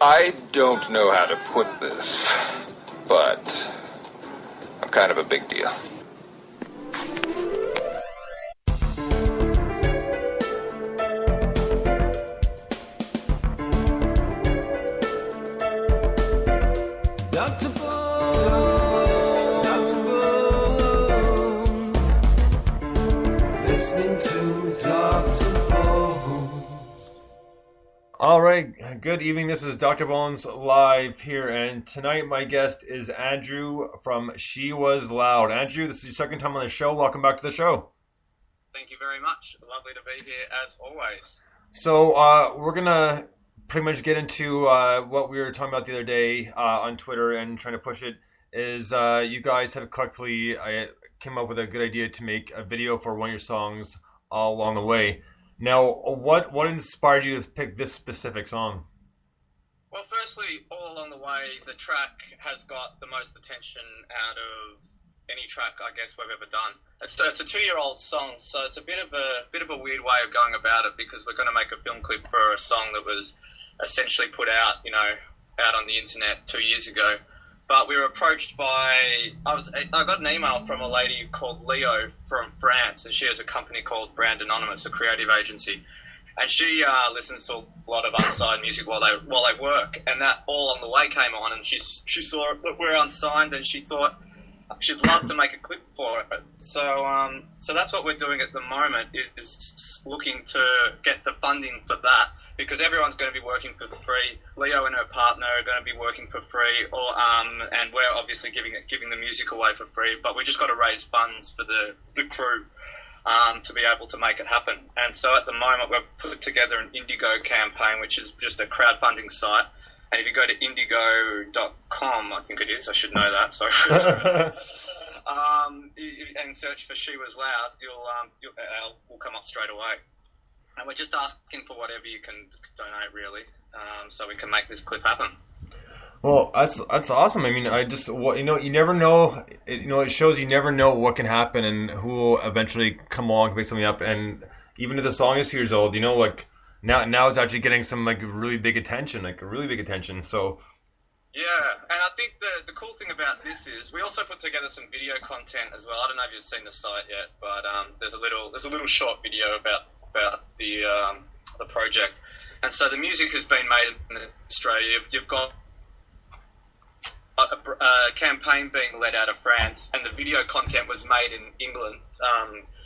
I don't know how to put this, but I'm kind of a big deal. Dr. Bones, listening to Dr. Bones. All right, good evening. This is Dr. Bones live here, and tonight my guest is Andrew from She Was Loud. Andrew, this is your second time on the show. Welcome back to the show. Thank you very much. Lovely to be here as always. So we're gonna pretty much get into what we were talking about the other day on Twitter and trying to push it. Is you guys have collectively came up with a good idea to make a video for one of your songs all along the way. Now, what inspired you to pick this specific song? Well, firstly, all along the way, the track has got the most attention out of any track I guess we've ever done. It's a 2-year-old song, so it's a bit of a weird way of going about it because we're going to make a film clip for a song that was essentially put out, out on the internet 2 years ago. But we were approached by, I got an email from a lady called Leo from France, and she has a company called Brand Anonymous, a creative agency. And she listens to a lot of unsigned music while they work, and that all on the way came on, and she saw that we're unsigned, and she thought she'd love to make a clip for it. So that's what we're doing at the moment, is looking to get the funding for that, because everyone's going to be working for free. Leo and her partner are going to be working for free, and we're obviously giving the music away for free. But we just got to raise funds for the crew to be able to make it happen. And so at the moment, we've put together an Indigo campaign, which is just a crowdfunding site. And if you go to indigo.com, I think it is, I should know that, sorry. And search for She Was Loud, we'll come up straight away. And we're just asking for whatever you can donate, really, so we can make this clip happen. Well, that's awesome. I mean, you never know. It shows you never know what can happen and who will eventually come along and pick something up. And even if the song is 2 years old, now it's actually getting some really big attention, So yeah, and I think the cool thing about this is we also put together some video content as well. I don't know if you've seen the site yet, but there's a little short video about the project. And so the music has been made in Australia. You've got a campaign being led out of France, and the video content was made in England.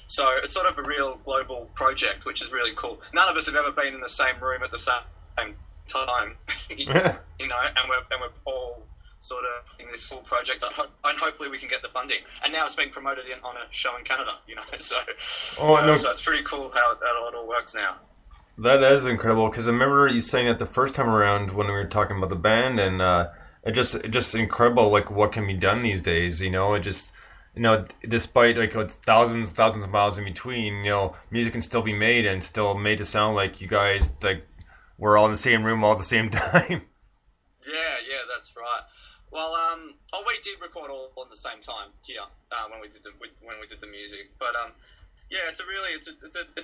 So it's sort of a real global project, which is really cool. None of us have ever been in the same room at the same time, and we're all sort of in this full project, and hopefully we can get the funding. And now it's being promoted on a show in Canada, so it's pretty cool how it all works now. That is incredible, because I remember you saying that the first time around when we were talking about the band, and it just incredible, what can be done these days. It just, despite it's thousands of miles in between, music can still be made and still made to sound like you guys we're all in the same room all at the same time. Yeah, that's right. Well, we did record all at the same time here when we did the music, but yeah, it's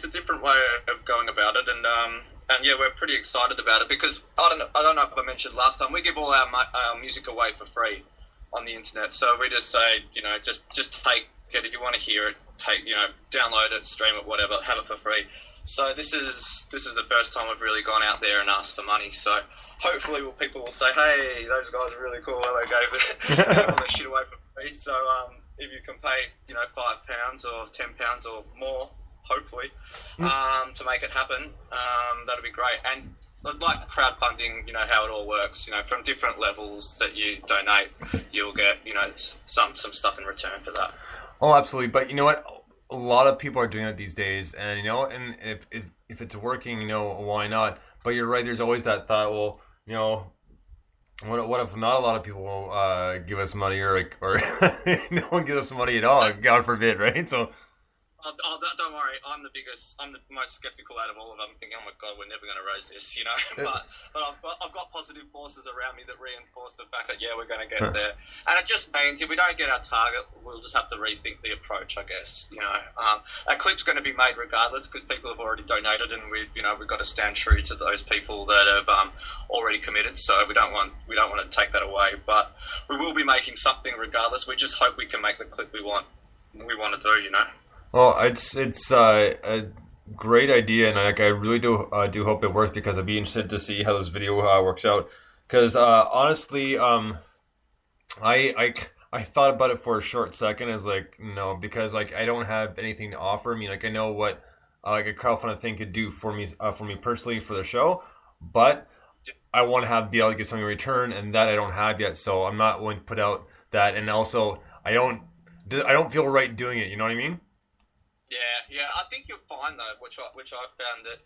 a different way of going about it, and yeah, we're pretty excited about it because I don't know if I mentioned last time, we give all our music away for free on the internet. So we just say, just take it if you want to hear it, download it, stream it, whatever, have it for free. So this is the first time we've really gone out there and asked for money. So hopefully people will say, hey, those guys are really cool. They gave all their shit away for free. So if you can pay, £5 or £10 or more, hopefully, to make it happen, that'll be great. And like crowdfunding, how it all works, from different levels that you donate, you'll get, some stuff in return for that. Oh, absolutely. But you know what? A lot of people are doing it these days, and and if it's working, why not? But you're right. There's always that thought. Well, what if not a lot of people will give us money, or no one gives us money at all? God forbid, right? So Don't worry. I'm the most skeptical out of all of them. I'm thinking, oh my god, we're never going to raise this, you know. but I've got positive forces around me that reinforce the fact that we're going to get there. And it just means if we don't get our target, we'll just have to rethink the approach, I guess. You know, a clip's going to be made regardless because people have already donated, and we've got to stand true to those people that have already committed. So we don't want to take that away. But we will be making something regardless. We just hope we can make the clip we want to do. You know. Well, it's a great idea, and I really do hope it works because I'd be interested to see how this video works out. Because honestly, I thought about it for a short second as like no, because like I don't have anything to offer. I mean, like I know what like a crowdfunding thing could do for me personally for the show, but I want to be able to get something in return, and that I don't have yet. So I'm not willing to put out that, and also I don't feel right doing it. You know what I mean? Yeah. I think you'll find though, which I found that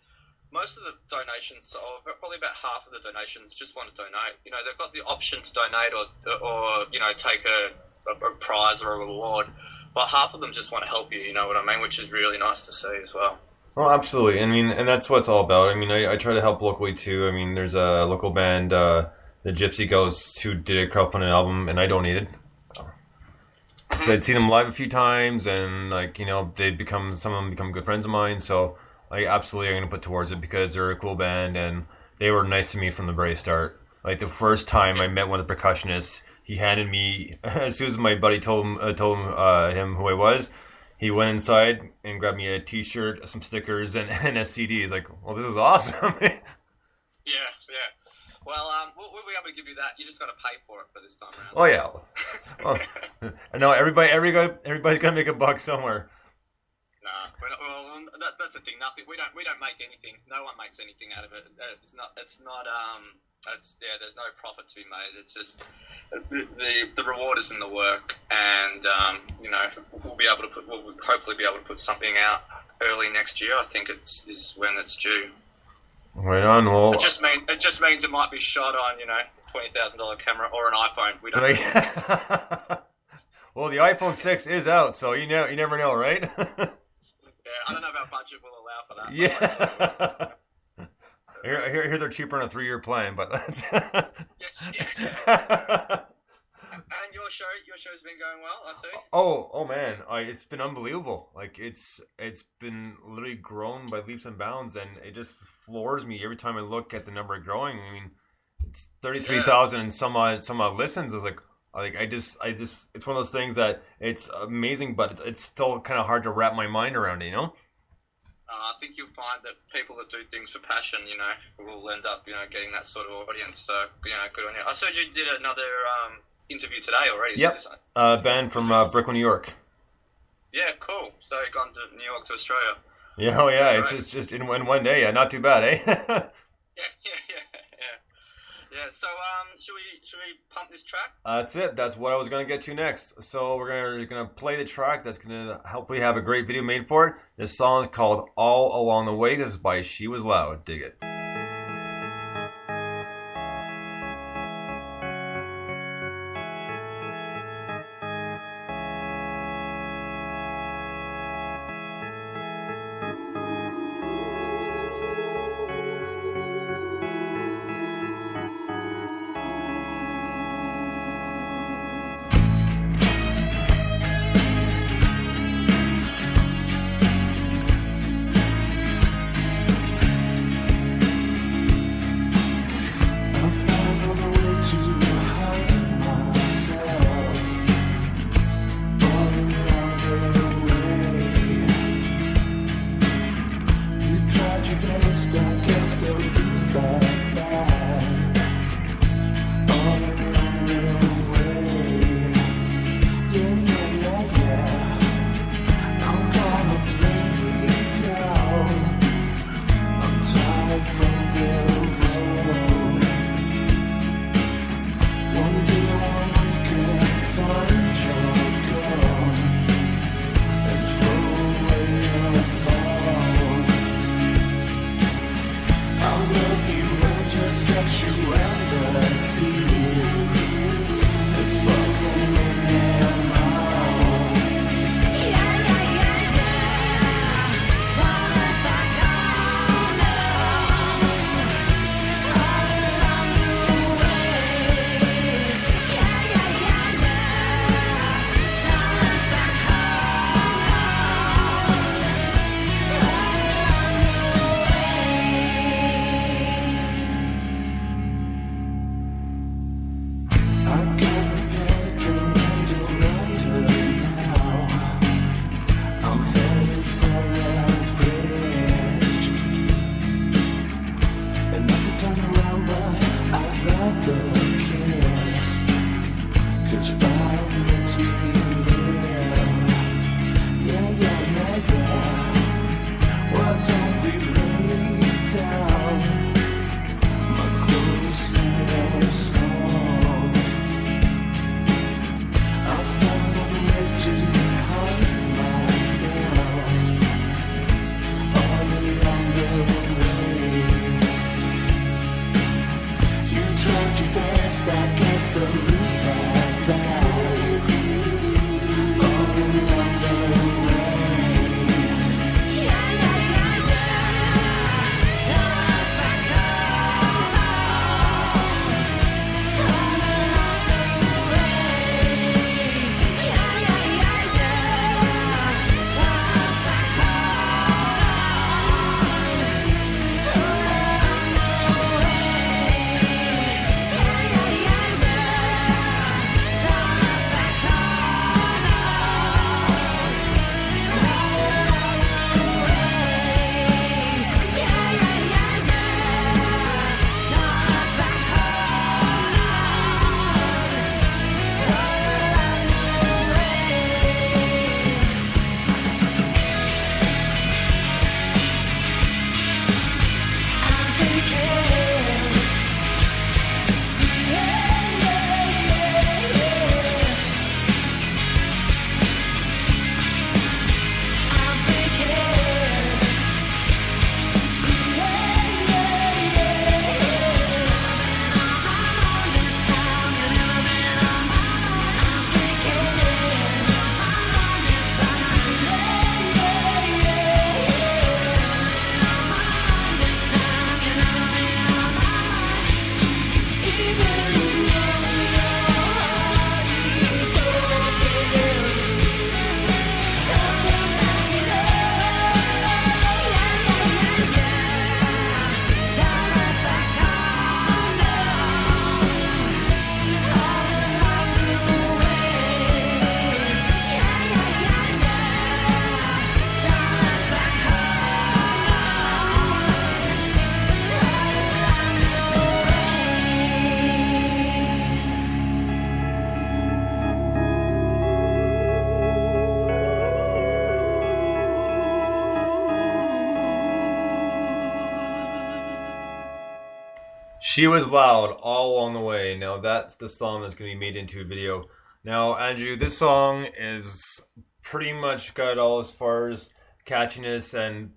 most of the donations, or probably about half of the donations, just want to donate. You know, they've got the option to donate or take a prize or a reward, but half of them just want to help you. You know what I mean? Which is really nice to see as well. Oh, absolutely. I mean, and that's what it's all about. I mean, I try to help locally too. I mean, there's a local band, the Gypsy Ghosts, who did a crowdfunding album, and I donated. So I'd seen them live a few times, and like some of them become good friends of mine. So I absolutely am gonna put towards it because they're a cool band, and they were nice to me from the very start. Like the first time I met one of the percussionists, he handed me as soon as my buddy told him who I was. He went inside and grabbed me a T-shirt, some stickers, and a CD. He's like, "Well, this is awesome." Yeah. Well, we'll be able to give you that. You just got to pay for it for this time around. Oh yeah. Well, I know everybody's gonna make a buck somewhere. Nah, well, that's the thing. Nothing. We don't make anything. No one makes anything out of it. There's no profit to be made. It's just the reward is in the work, and we'll hopefully be able to put something out early next year. I think is when it's due. Right on. Well, it just means it might be shot on $20,000 camera or an iPhone. We don't know. Well, the iPhone 6 is out, so you never know, right? Yeah, I don't know if our budget will allow for that. Yeah. I hear they're cheaper on a 3-year plan, but that's. Yeah. And your show's been going well, I see. Oh man, it's been unbelievable. Like it's been literally grown by leaps and bounds, and it just floors me every time I look at the number growing. I mean, it's 33,000 and some odd listens. I was like I just it's one of those things that it's amazing, but it's still kind of hard to wrap my mind around it, you know. I think you'll find that people that do things for passion, will end up, getting that sort of audience. So, good on you. I saw you did another interview today already. Yep. Band from Brooklyn, New York. Yeah, cool. So you've gone to New York to Australia. Yeah, oh yeah. It's just in one day. Yeah, not too bad, eh? Yeah. So should we pump this track? That's it. That's what I was gonna get to next. So we're gonna play the track. That's gonna hopefully have a great video made for it. This song is called "All Along the Way." This is by She Was Loud. Dig it. I love you. She Was Loud all along the way. Now that's the song that's going to be made into a video. Now, Andrew, this song is pretty much got all as far as catchiness and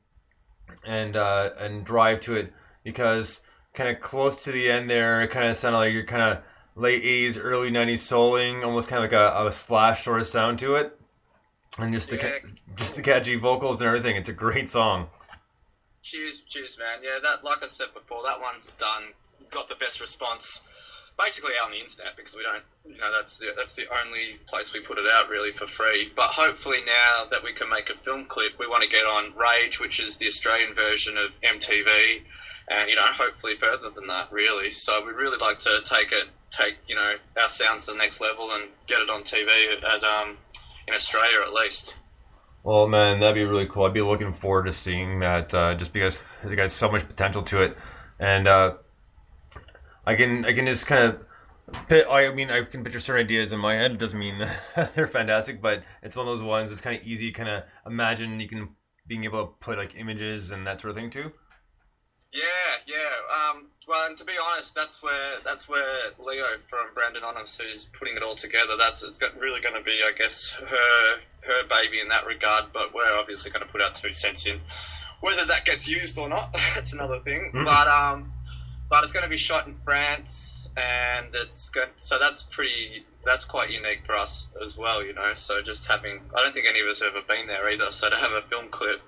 drive to it, because kind of close to the end there, it kind of sounded like you're kind of late 80s, early 90s souling, almost kind of like a Slash sort of sound to it. And just the catchy vocals and everything. It's a great song. Cheers, man. Yeah, that, like I said before, that one's got the best response basically out on the internet, because we don't, that's the only place we put it out really for free. But hopefully now that we can make a film clip, we want to get on Rage, which is the Australian version of MTV, and hopefully further than that really. So we'd really like to take our sounds to the next level and get it on TV in Australia at least. Well, man, that'd be really cool. I'd be looking forward to seeing that, just because it got so much potential to it. And I can just kind of I can picture certain ideas in my head. It doesn't mean they're fantastic, but it's one of those ones that's kind of easy, kind of imagine you can being able to put like images and that sort of thing too. Yeah. Well, and to be honest, that's where Leo from Brandon Honest, who's putting it all together, really going to be, I guess, her baby in that regard. But we're obviously going to put our 2 cents in. Whether that gets used or not, that's another thing. Mm-hmm. But it's going to be shot in France, and so that's quite unique for us as well, So just I don't think any of us have ever been there either. So to have a film clip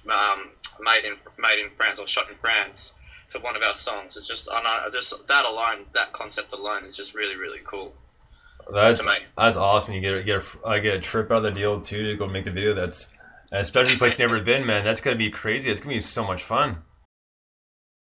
made in France or shot in France to one of our songs is just that concept alone is just really, really cool. That's to me. That's awesome. You get a trip out of the deal too to go make the video. That's especially a place you've never been, man. That's gonna be crazy. It's gonna be so much fun.